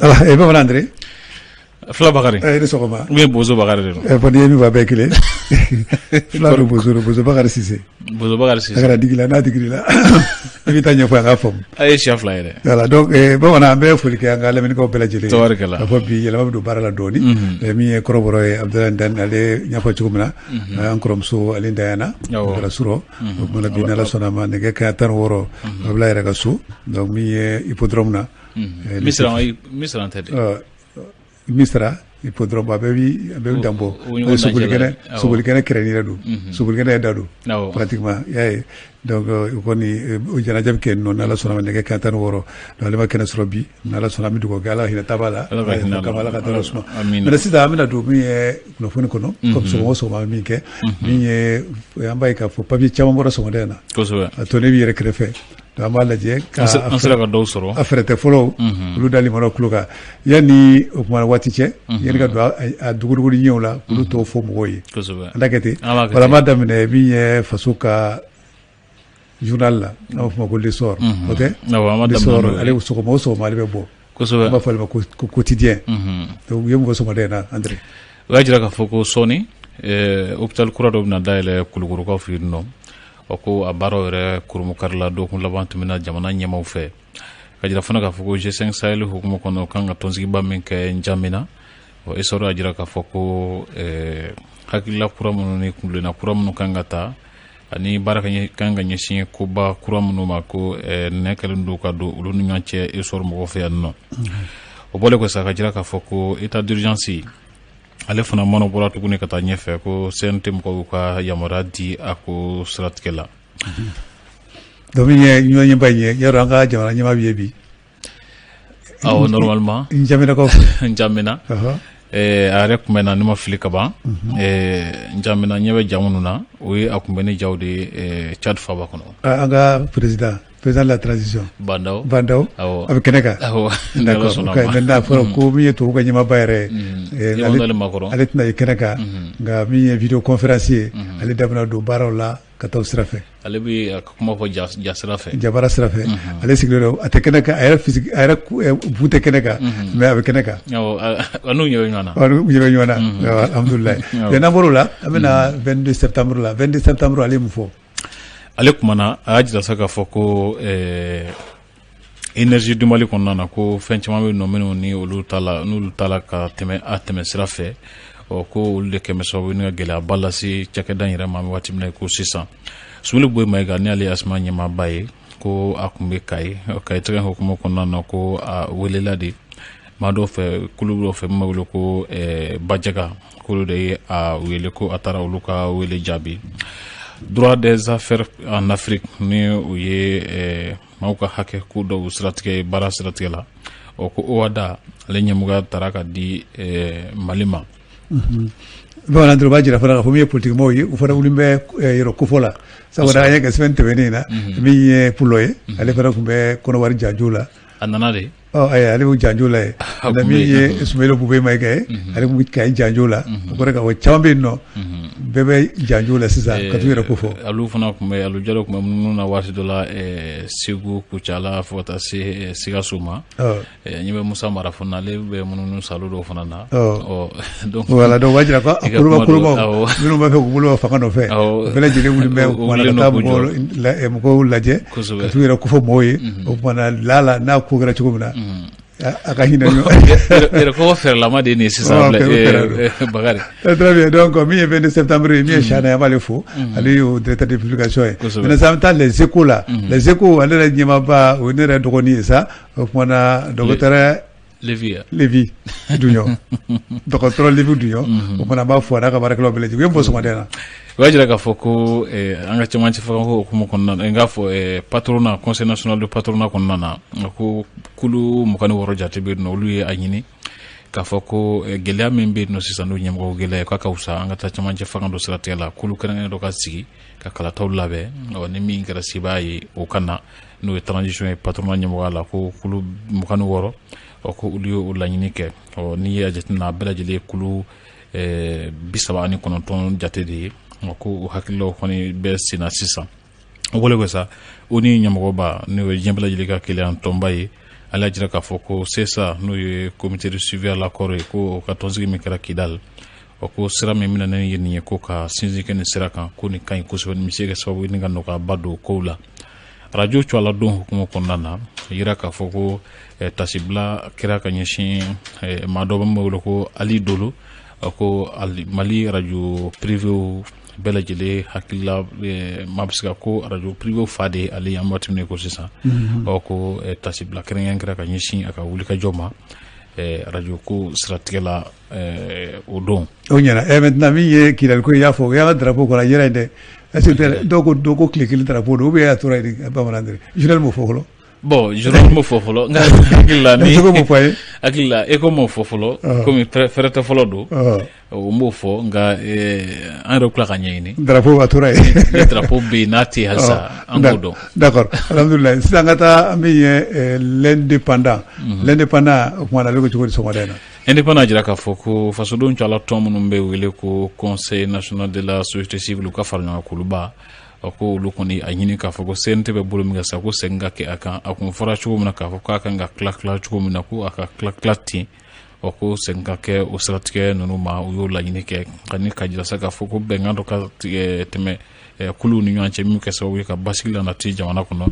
ala e ba André Fla Bakari ni sokoma mi Bozo Bakari de fo ni mi ba bekile Fla Bozo Bakari Cissé Bozo Bakari Cissé agara digila na digila mi tanya fa nga fom ay chef la ide voilà donc ba wana be fuli ke nga lamine ko bela jeli tabarkala ko bi yela mabdu barala doni mi e koroboro e Abdoulaye Dan ale nyafa cikumna ankrom so ale ndayana dara suro mo la bina la sonama ne ke ka tan woro Abdoulaye raga su donc mi e hippodrome na misra tede misra hippodrome abebi dambo subul kene kreni radu subul kene dadu pratiquement yaay donc ko ni jana jab ken non ala sona ne ka tan woro do le makena srobi nala sona mi dugo gala hina tabala kamala ka tan sno mais sida amina do mi no fone kono comme so ma mi ke mi amba ka fo papi chama mora so modena ko so to ne bi rekrefe dama laje ka ansela ka do soro afrete follow lu dali mono kluka yani o kuma wati che yani ka do a dugudugu nyola lu to fo moyi ndakati wala madame ne bi fasuka journal la na fo ko le sor ok le sor ale so ko so mali be bo ko so ba fal ko quotidien to yem go so modena André wajira ka foko soni hôpital kurado na dale kuluguru ko fi no oko abaro re kurumu karla do kun labantu mina jamana nyamaw fe kajira fana ka foko G5 Sahel hukumo kono kanga tonzigi bamin ke njamina o esoro ajira ka foko hakilla kuramu ni kulena kuramu kanga ta ani baraka kanga nyesin ko ba kuramu ma ko nekal ndo ka do lu nyanche esoro mo fe anno o bole ko sa kajira ka foko état d'urgence ale fana mono bora tuguni kata nyefe ko sentem ko ka yamara di ako sratkela dominye nyonye banye yaro anga jamana nyama biebi aw normalement njamena ko njamena are kumena nima filika ba njamena nyewe jamununa oyi akumbene jawde Chad Faba kono anga président de la transition bandao avec keneka d'accord okay maintenant pour ko mi to ko nyama bayre ale tna keneka nga mi vidéo conférencier ale dabna do barola kataw srafe ale bi kuma fo jasrafe jabara srafe ale siglo ate keneka ayra physique ayra bute keneka mais avec keneka anu nyona alhamdulillah le namoro la amena 22 septembre ale mu fo ale kumana ajira saka foko énergie du Mali konnana ko fenchama be no meno ni olu tala ka teme sirafe o ko ulu de kemeso woni gela balasi chake danira mami watimna ko 600 sumulu boy mayga ni ali asma nyama baye ko akumbe kai o kay tren hukumo konnana ko weleladi mado fe kululo fe mawlo ko bajaga kulu de wele ko atara uluka wele jabi droit des affaires en Afrique ni uye mauka hake kudo usratike bara sratike la oko oada lenye muga taraka di malima bon andro bajira fara ko mi politique moyi u fara ulimbe yero kufola sawara yega svente venina mi puloye ale fara kumbe kono wari janjula ananade ay ale bu janjula na mi ismailo bube may gay ale bu kay janjula ko reka o chambe no bebe janjula sisa katuyera kufo alu fana kumbe alu jalo kumbe nuna wati dola sigu kuchala fota siga suma nyebe musa marafuna le be mununu saludo fana na donc voilà donc wajira ko kuluma minu ba fe kulo fa kano fe bele jele wuli me wala tabu ko laje katuyera kufo moyi o mana lala na ko gara chugumna akahina yo era ko faire la made ni c'est ça bagari très bien donc mi 22 septembre mi chana ya male fo ali au directeur de publication mais en même temps les échos ale nyama ba onere dogoni ça mona docteur Levi Dunyo docteur Levi Dunyo mona ba fo na ka baraklo bele ji yembo so madena wajira ka foko anga chamanchi faka ko kuma konna ngafo patronat conseil national de patronat konna ko kulu mukani woro jate be no luye anyini ka foko gelya membe no sisano nyamgo gelya ka kausa anga ta chamanchi faka do sratela kulu kana do ka sigi ka kala tawlabe o ni mi ngara sibayi o kana no transition patronat nyamgo ala ko kulu mukani woro o ko uliyo ulanyini ke o ni ya jatina belajele kulu bisaba ani kono ton jate de ko hakilo koni be sina sisa wole ko sa oni nyamogo ba ni jembla jili ka client tombayi ala jira k'a fɔ ko CSA n'o ye comité de suivi à l'accord ye ko o ka tɔnsigi min kɛra Kidal o ko sira min mina ne ye nin ye ko ka sinsin kɛ nin sira kan ko nin kaɲi kosɛbɛ nin bɛ se ka sababu ye ni ka nɔgɔyaba don kow la radio cuala don hukumu kɔnɔna na yira k'a fɔ ko tasibila kɛra ka ɲɛsin maa dɔ bɛ min wele ko Ali Dolo ko Mali radio privé bɛɛ lajɛlen hakilila maa bɛ se ka ko radio privé fa de ale an waati min ko sisan ko tasibila kɛrɛnkɛrɛn kɛra ka ɲɛsin a ka wulikajɔ ma radio ko siratigɛ la o don o ɲɛna maintenant min ye Kidal ko y'a fɔ o y'an ka drapeau kɔrɔ a yɛrɛ de est-ce que dɔw ko tile kelen drapeau don ou bien a tora yen bamanan de journal m'o fɔ fɔlɔ bon journal m'o fɔ fɔlɔ nka hakili la e ko m'o fɔ fɔlɔ komi fɛrɛ tɛ fɔlɔ don o m'o fɔ nka an yɛrɛ tila ka ɲɛɲini drapeau a tora yen ni drapeau bɛ yen n'a tɛ yen halisa an b'o dɔn d'accord alhamdulilayi sisan ka taa min ye l'indépendant o kumana ale ko cogo di sɔgɔmada in na indépendant jira k'a fɔ ko fasodenw cala tɔn minnu bɛ wele ko conseil national de la société civile ka fara ɲɔgɔn kuluba ko olu kɔni a ɲini k'a fɔ ko CNT bɛ bolo min kɛ sa ko segin ka kɛ a kan a kun fɔra cogo min na k'a fɔ k'a kan ka tila cogo min na ko a ka tila ten ko segin ka kɛ o siratigɛ ninnu ma u y'o laɲini kɛ ani ka jira sa k'a fɔ ko bɛnkan dɔ ka tɛmɛ kuluw ni ɲɔgɔn cɛ min kɛ sababu ye ka basigi la nati jamana kɔnɔ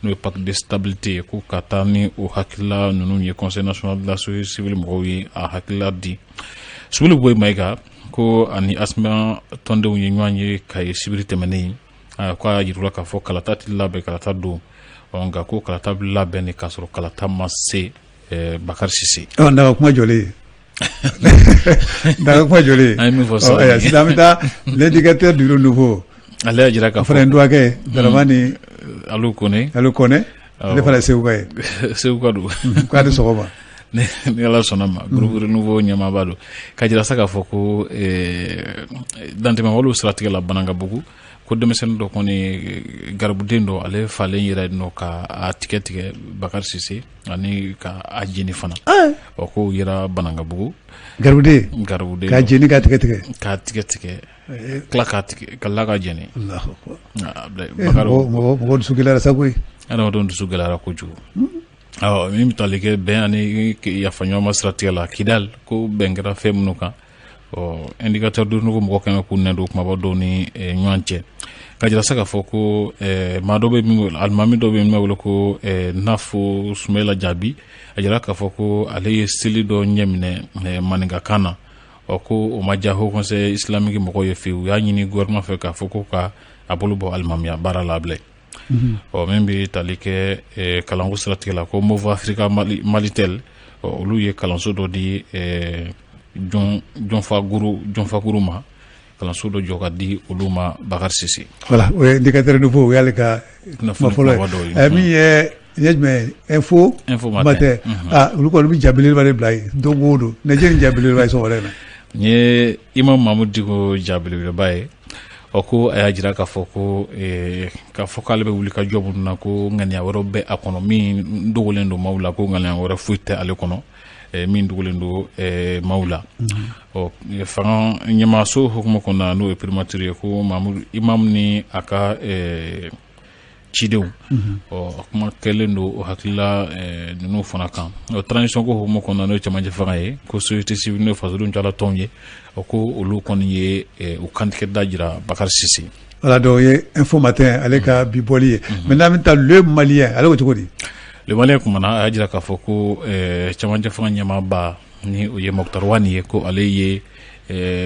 n'o ye pacte de stabilité ko ka taa ni o hakilila ninnu ye conseil national de la société civile mɔgɔw ye a hakilila di Sumuli Boyi Mayiga ko ani Asma tɔndenw ye ɲɔgɔn ye ka ye sibiri tɛmɛnen ko a yirula k'a fɔ kalata tɛ labɛn kalata don nka ko kalata bɛ labɛn k'a sɔrɔ kalata ma se Bakari Sise daga kuma jɔlen an ye min fɔ sisan sisan an bɛ taa l'éducateur du renouveau ale y'a jira k'a fɔ fana dɔgɔkɛ Daramani Alu Kone ale fana ye Seguka ye Seguka don k'a ni sɔgɔma ni Ala sɔnna ma groupe renouveau ɲɛmaaba don ka jira sa k'a fɔ ko dantɛmɛwalew siratigɛ la Banankabugu ko denmisɛnnin dɔ kɔni garibuden dɔ ale falen yɛrɛ nɔ ka a tigɛ Bakari Sise ani ka a jeni fana ko yɛrɛ Banankabugu garibuden k'a jeni k'a tigɛ tila k'a tigɛ ka la ka jeni mɔgɔ dusu gɛlɛyara sa koyi adamadenw dusu gɛlɛyara kojugu min bɛ tali kɛ bɛn ani yafaɲɔgɔnma siratigɛ la Kidal ko bɛn kɛra fɛn minnu kan indicateur du nouveau mɔgɔ kan ka k'u nɛ don kumaba dɔw ni ɲɔgɔn cɛ ka jira sa k'a fɔ ko maa dɔ bɛ min wele alimami dɔ bɛ min wele ko Nafo Sumela Jaabi a jira k'a fɔ ko ale ye seli dɔ ɲɛminɛ maninkakan na ko o ma diya Haut Conseil islamique mɔgɔw ye fiyewu u y'a ɲini gouvernement fɛ k'a fɔ ko ka a bolo bɔ alimamiya baara la bilen min bɛ tali kɛ kalanko siratigɛ la ko Move Africa Malitel olu ye kalanso dɔ di jɔnfaguru ma kalanso dɔ jɔ ka di olu ma Bakari Sise voilà o ye indicateur nouveau o y'ale ka kuma fɔlɔ ye min ye jumɛn info matin olu kɔni bɛ jaabilenba de bila yen don o don Niger ni jaabilenba ye sɔgɔmada in na n ye Imam Mamudu Diko jaabilenba ye ko a y'a jira k'a fɔ ko k'a fɔ k'ale bɛ wuli ka jɔ minnu na ko ŋaniya wɛrɛw bɛ a kɔnɔ min dogolen don maaw la ko ŋaniya wɛrɛ foyi tɛ ale kɔnɔ min dogolen don maaw la fanga ɲɛmaaso hukumu kɔnɔna n'o ye primature ye ko Imam ni a ka cidenw kuma kɛlen don o hakilila ninnu fana kan transition ko hukumu kɔnɔna n'o ye cɛmancɛ fanga ye ko société civile n'o ye fasodenw cala tɔnw ye ko olu kɔni ye u kantigɛ da jira Bakari Sise voilà donc o ye info matin ale ka bi bɔli ye maintenant an bɛ taa le malien ale ko cogo di le malien kumana a y'a jira k'a fɔ ko cɛmancɛ fanga ɲɛmaaba ni o ye Mokhtar Wani ye ko ale ye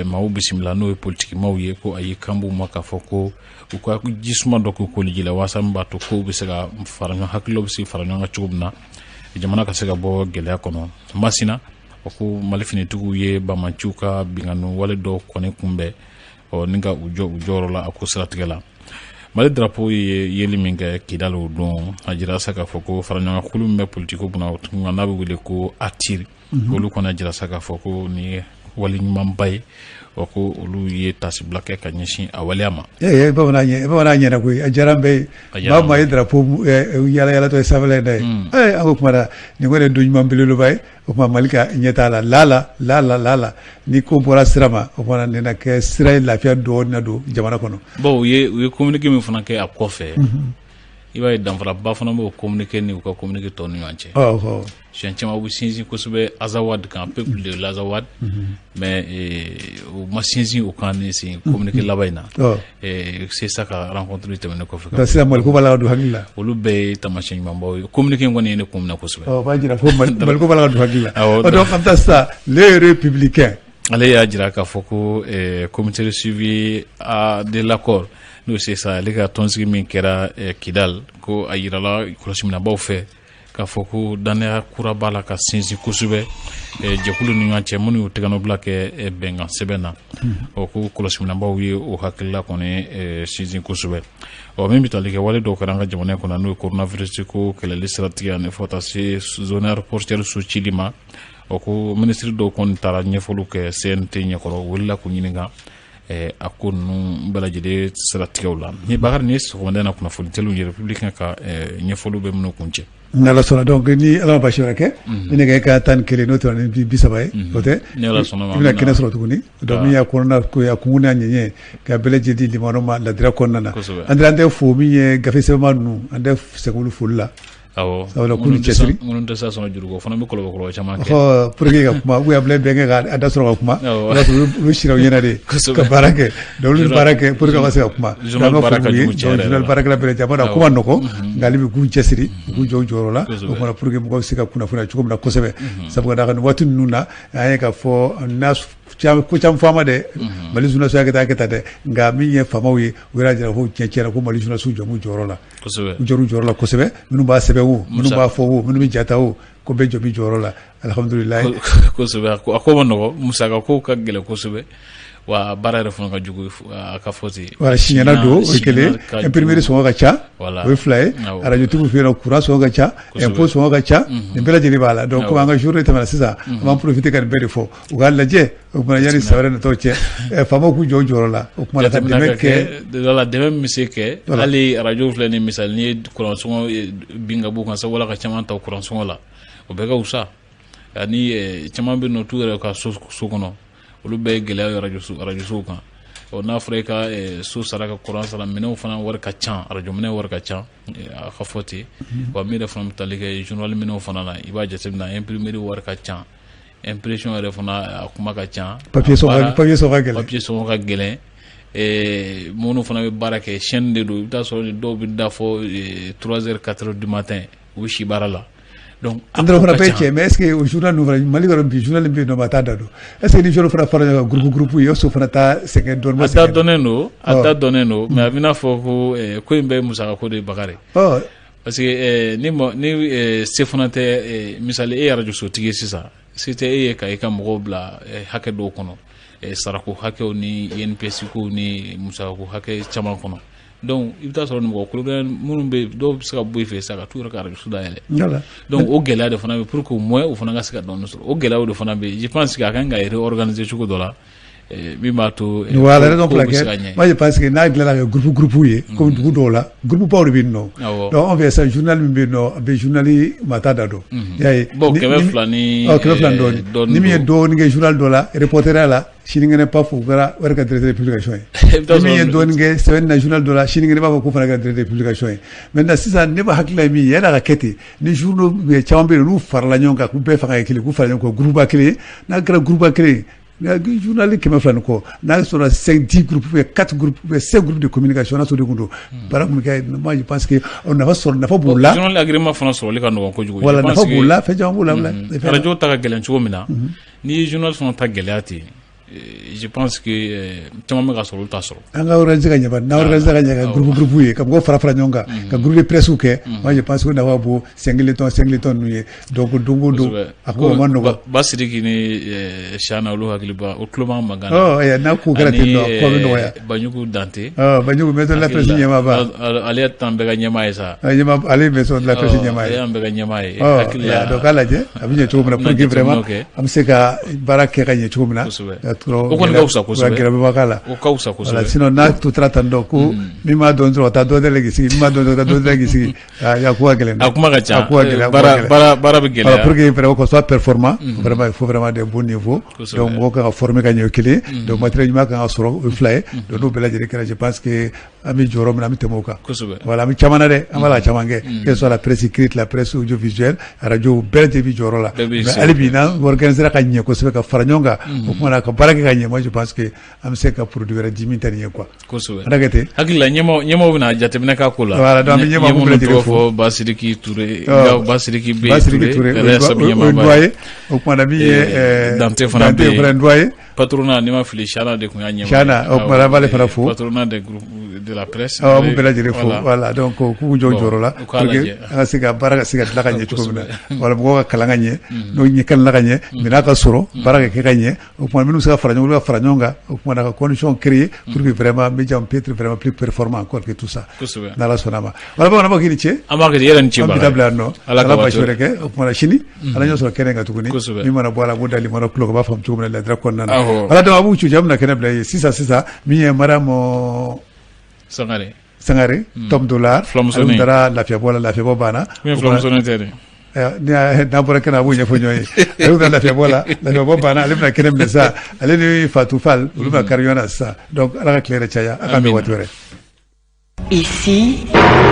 maaw bisimila n'o ye politiki maaw ye ko a ye kanbu ma k'a fɔ ko u ka jisuma dɔ k'u koliji la waasa min b'a to ko bɛ se ka fara ɲɔgɔn hakililaw bɛ se fara ɲɔgɔn kan cogo min na jamana ka se ka bɔ gɛlɛya kɔnɔ masina ko Mali finitigiw ye bamanciw ka bingani wale dɔw kɔni kunbɛn ni ka u jɔyɔrɔ la a ko siratigɛ la Mali drapeau ye yeli min kɛ Kidal o don a jira sa k'a fɔ ko fara ɲɔgɔn kulu min bɛ politiko kunna n'a bɛ wele ko ATIR olu kɔni a jira sa k'a fɔ ko nin ye wali ɲumanba ye ko olu ye tasibila kɛ ka ɲɛsin a waleya ma bamanan ɲɛna koyi a diyara n bɛɛ ye maa o maa ye drapeau yalayala tɔ ye sanfɛla in na ye an ko kuma na nin ko de don ɲuman belebeleba ye o kuma Mali ka ɲɛ t'a la lala ni ko bɔra sira ma o kuma nin na kɛ sira ye lafiya dɔɔnin na don jamana kɔnɔ bon u ye communiqué min fana kɛ a kɔfɛ i b'a ye danfara ba fana b'o communiqué ni u ka communiqué tɔ ni ɲɔgɔn cɛ siɲɛ caman u bɛ sinsin kosɛbɛ Azawad kan peuple de l'Azawad mais u ma sinsin o kan ni sin communiqué laban in na c'est ça ka rencontre tɛmɛnen kɔfɛ donc sisan Mali ko b'a la ka don hakili la olu bɛɛ ye taamasiyɛn ɲumanbaw ye communiqué in kɔni ye ne kun minɛ kosɛbɛ b'a jira ko Mali ko b'a la ka don hakili la donc an bɛ taa sisan les républicains ale y'a jira k'a fɔ ko comité de suivi de l'accord n'o c'est ça ale ka tɔnsigi min kɛra Kidal ko a yirala kɔlɔsiminɛbaw fɛ k'a fɔ ko danaya kura b'a la ka sinsin kosɛbɛ jɛkulu ni ɲɔgɔn cɛ minnu y'u tɛgɛnɔbila kɛ bɛnkan sɛbɛn na ko kɔlɔsiminɛbaw ye o hakilila kɔni sinsin kosɛbɛ min bɛ tali kɛ wale dɔw kɛra an ka jamana kɔnɔ n'o ye coronavirus ko kɛlɛli siratigɛ ani fɔ taa se zone aéroportuaire so cili ma ko ministre dɔw kɔni taara ɲɛfɔliw kɛ CNT ɲɛkɔrɔ o wulila k'u ɲininka a ko ninnu bɛɛ lajɛlen siratigɛw la ni Bakari ni sɔgɔmada na kunnafoni teliw ye républicain ka ɲɛfɔliw bɛ minnu kun cɛ n'Ala sɔnna donc ni Ala ma basi wɛrɛ kɛ ni nɛgɛ ka 11 n'o tora ni 30 ye o tɛ ni Ala sɔnna ma i bɛna kɛnɛ sɔrɔ tuguni donc min y'a kɔnɔna ko y'a kungun n'a ɲɛɲɛ ka bɛɛ lajɛlen di limanaw ma ladira kɔnɔna na an tɛ fo min ye gafe sɛbɛnma ninnu an tɛ segin olu foli la sabula k'u cɛsiri minnu tɛ se ka sɔn juruko fana bɛ kɔlɔlɔ caman kɛ pour que ka kuma ou bien bɛnkɛ ka da sɔrɔ ka kuma o y'a sɔrɔ olu sira u ɲɛna de ka baara kɛ donc olu baara kɛ pour que ka se ka kuma journal baarakɛla bɛɛ lajɛlen a kuma nɔgɔ nka ale bɛ k'u cɛsiri k'u jɔ u jɔyɔrɔ la o kumana pour que mɔgɔw bɛ se ka kunnafoniya cogo min na kosɛbɛ sabu ka d'a kan nin waati ninnu na an ye k'a fɔ ko caman fɔ an ma dɛ Mali journaliste y'a kɛ tan dɛ nka min ye faamaw ye u yɛrɛ jira ko tiɲɛ tiɲɛna ko Mali journaliste jɔ b'u jɔyɔrɔ la u jɔr'u jɔyɔrɔ la kosɛbɛ minnu b'a sɛbɛn o minnu b'a fɔ o minnu bɛ jata o ko bɛɛ jɔ b'i jɔyɔrɔ la alhamdulilayi kosɛbɛ a ko ma nɔgɔ musaka ko ka gɛlɛn kosɛbɛ wa baara yɛrɛ fana ka jugu a ka fɔ ten voilà siɲɛna don o ye kelen imprimerie sɔngɔ ka ca o ye fila ye radiotigiw fɛ yen courant sɔngɔ ka ca impôt sɔngɔ ka ca nin bɛɛ lajɛlen b'a la donc comme an ka journée tɛmɛna sisan an b'an profiter ka nin bɛɛ de fɔ u k'a lajɛ o kumana yanni san wɛrɛ natɔw cɛ faamaw k'u jɔ u jɔyɔrɔ la o kumana ka dɛmɛ kɛ dɛmɛ min bɛ se kɛ hali radio filɛ nin misali ni ye courant sɔngɔ bin ka bɔ kan sabula ka caman ta courant sɔngɔ la o bɛɛ ka wusa ani caman bɛ yen nɔ t'u yɛrɛ ka so kɔnɔ olu bɛɛ ye gɛlɛya ye arajosow kan n'a fɔra i ka so sara ka courant sara minɛnw fana wari ka ca arajo minɛnw wari ka ca a ka fɔ ten wa min yɛrɛ fana bɛ tali kɛ journal minɛnw fana na i b'a jateminɛ imprimerie wari ka ca impression yɛrɛ fana a kuma ka ca papier sɔngɔ ka gɛlɛn minnu fana bɛ baara kɛ chaîne de don i bɛ taa sɔrɔ dɔw bɛ da fɔ 3h 4h du matin u bɛ si baara la donc andra fana bɛɛ cɛ mais est ce que o journal ninnu fana Mali kɔnɔ bi journal bɛ yen nɔ ma taa da don est ce que ni journal fana fara ɲɔgɔn kan groupe ye so fana taa sɛgɛn dɔɔnin a ta dɔnnen don mais a bɛ n'a fɔ ko in bɛɛ ye musaka ko de ye Bakari parce que ni se fana tɛ misali e ye arajo sotigi sisan se tɛ e ye ka i ka mɔgɔw bila hakɛ dɔw kɔnɔ sarako hakɛw ni INPS ko ni musakako hakɛ caman kɔnɔ donc i bɛ taa sɔrɔ mɔgɔ kulubali minnu bɛ dɔw bɛ se ka bɔ i fɛ sa ka t'u yɛrɛ ka arajo dayɛlɛ donc o gɛlɛya de fana bɛ pour que au moins o fana ka se ka dɔɔnin sɔrɔ o gɛlɛyaw de fana bɛ yen je pense que a kan ka réorganiser cogo dɔ la min b'a to voilà raison pour laquelle moi je pense que n'a dilanna ka groupe ye comme dugu dɔw la groupe baw de bɛ yen nɔ donc an fɛ sa journal min bɛ yen nɔ a bɛ journal ma taa da dɔn y'a ye bon kɛmɛ fila ni dɔɔnin ni min ye dɔɔnin kɛ journal dɔ la reporteriya la sinikɛnɛ pas fo kɛra o yɛrɛ ka directeur de publication ye ni min ye dɔɔnin kɛ sɛbɛnni na journal dɔ la sinikɛnɛ b'a fɔ k'o fana kɛra directeur de publication ye maintenant sisan ne ba hakilila ye min ye yan'a ka kɛ ten ni journaux caman bɛ yen n'u farala ɲɔgɔn kan k'u bɛɛ fanga ye kelen k'u fara ɲɔgɔn kan groupe kelen n'a kɛra groupe kelen journal kɛmɛ fila nin kɔ n'a sɔrɔ 5-10 groupes ou 4 groupes ou 5 groupes de communication n'a sɔrɔ de kun don baara kun bɛ kɛ moi je pense que nafa b'o la journal agrément fana sɔrɔli ka nɔgɔn kojugu voilà nafa b'o la fɛn caman b'o la radio ta ka gɛlɛn cogo min na n'i ye journal fana ta gɛlɛya ten je pense que caman bɛ ka sɔrɔ olu t'a sɔrɔ an ka organiser ka ɲɛ n'a organiser ka ɲɛ ka groupe ye ka mɔgɔw fara ɲɔgɔn kan ka groupe de presse kɛ moi je pense que nafa b'o 5 tonnes ninnu ye donc don o don a ko ma nɔgɔ ba Sidiki ni Siana olu hakili ba o tulo b'an mankan na n'a ko kɛra ten nɔ ko bɛ nɔgɔya Banjugu Dante Banjugu maison de la presse ɲɛmaaba ale ye tan bɛɛ ka ɲɛmaa ye sa ale maison de la presse ɲɛmaa ye ale y'an bɛɛ ka ɲɛmaa ye hakili la donc k'a lajɛ a bɛ ɲɛ cogo min na pour que vraiment an bɛ se ka baara kɛ ka ɲɛ cogo min na o kɔni ka wusa kosɛbɛ gɛrɛbɛbaga la o ka wusa kosɛbɛ sinon n'a to taara tan dɔn ko min m'a dɔn dɔrɔn ka taa dɔ de k'i sigi min m'a dɔn dɔrɔn ka taa dɔ de k'i sigi a ko ka gɛlɛn a kuma ka ca baara bɛ gɛlɛya pour que vraiment qu'on soit performant vraiment il faut vraiment des bons niveaux donc mɔgɔw kan ka former ka ɲɛ kelen donc matériel ɲuman kan ka sɔrɔ o fila ye donc n'o bɛɛ lajɛlen kɛra je pense que ami joro min ami temoka voilà ami chamana de amala chamange que soit la presse écrite la presse audiovisuelle radio belge bi joro la mais alibi na organiser ka nye ko se ka faranyonga o kuma ka baraka ka nye moi je pense que am se ka produire 10 000 tani quoi ndagate hakilla nyemo bina jate bina ka kula voilà donc nyemo ko le dire fo Basiriki Touré Basiriki Touré doye o kuma bi Dante doye patronat ni ma fili Chana de kunya nyema Chana o kuma vale fara fo patronat de groupe de la presse mo bela dire fo voilà donc ku joro la pour que asiga baraka siga laka nye ko bina wala bo ka kalanga nye no nye kan laka nye bina ka soro baraka ke kanye o kuma minu sa faranyonga o kuma na condition créer pour que vraiment média peut être vraiment plus performant encore que tout ça dans la sonama wala ba na ba kini che amaka yeren ci ba no ala ba shore ke o kuma chini ala nyo so kenenga tukuni mi mana bola bodali mana kulo ba fam tukuna la dra konna ala do abu chu jamna kene blay sisa mi e maramo sangare tom dollar dara la fia bana mi flomsone tere na bora kana bu nyefo nyoy aluda la fia bana ale na kene mesa ale ni Fatou Fall uluma kariona sa donc ala claire chaya akambe watore ici